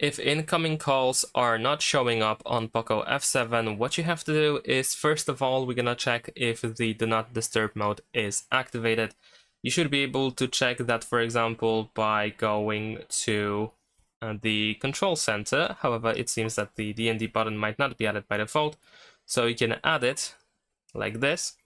If incoming calls are not showing up on POCO F7, what you have to do is, first of all, we're gonna check if the Do Not Disturb mode is activated. You should be able to check that, for example, by going to the control center. However, it seems that the DND button might not be added by default, so you can add it like this.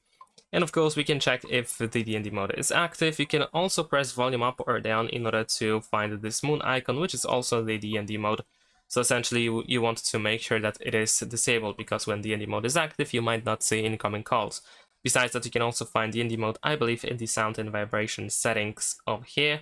And of course, we can check if the DND mode is active. You can also press volume up or down in order to find this moon icon, which is also the DND mode. So essentially, you want to make sure that it is disabled, because when DND mode is active, you might not see incoming calls. Besides that, you can also find DND mode, I believe, in the sound and vibration settings of here.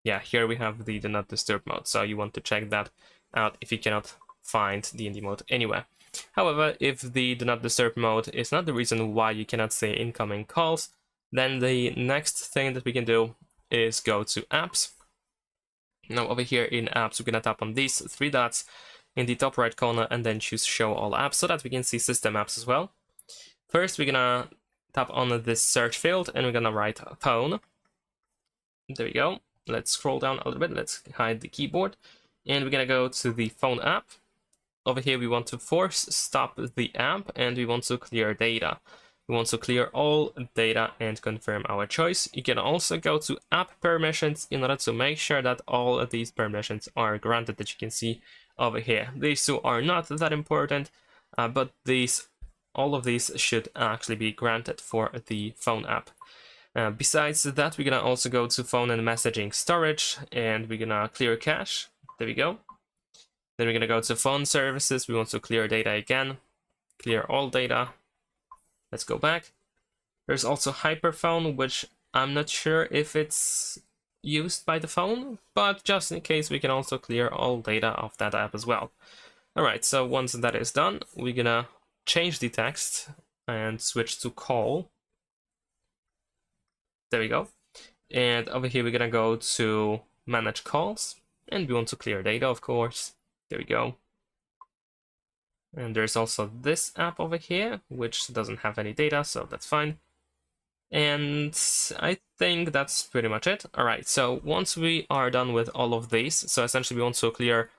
Yeah, here we have the Do Not Disturb mode, so you want to check that out if you cannot find DND mode anywhere. However, if the Do Not Disturb mode is not the reason why you cannot see incoming calls, then the next thing that we can do is go to Apps. Now over here in Apps, we're going to tap on these three dots in the top right corner and then choose Show All Apps so that we can see System Apps as well. First, we're going to tap on this search field and we're going to write Phone. There we go. Let's scroll down a little bit. Let's hide the keyboard. And we're going to go to the Phone app. Over here, we want to force stop the app and we want to clear data. We want to clear all data and confirm our choice. You can also go to app permissions in order to make sure that all of these permissions are granted, that you can see over here. These two are not that important, but all of these should actually be granted for the phone app. Besides that, we're gonna also go to phone and messaging storage and we're gonna clear cache. There we go. Then we're going to go to phone services. We want to clear data again. Clear all data. Let's go back. There's also Hyperphone, which I'm not sure if it's used by the phone, but just in case, we can also clear all data of that app as well. Alright, so once that is done, we're going to change the text and switch to call. There we go. And over here, we're going to go to manage calls. And we want to clear data, of course. There we go. And there's also this app over here, which doesn't have any data, so that's fine. And I think that's pretty much it. All right, so once we are done with all of these, so essentially we want to clear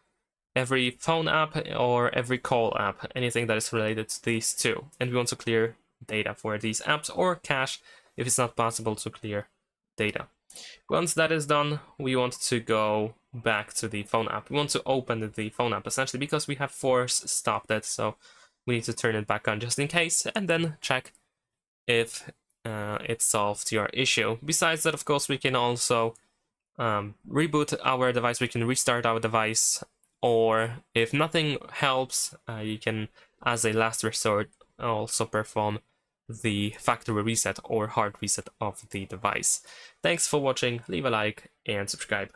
every phone app or every call app, anything that is related to these two. And we want to clear data for these apps or cache if it's not possible to clear data. Once that is done, we want to go back to the phone app. We want to open the phone app essentially because we have force stopped it, so we need to turn it back on just in case and then check if it solved your issue. Besides that, of course, we can also reboot our device, we can restart our device, or if nothing helps, you can, as a last resort, also perform the factory reset or hard reset of the device. Thanks for watching, leave a like and subscribe.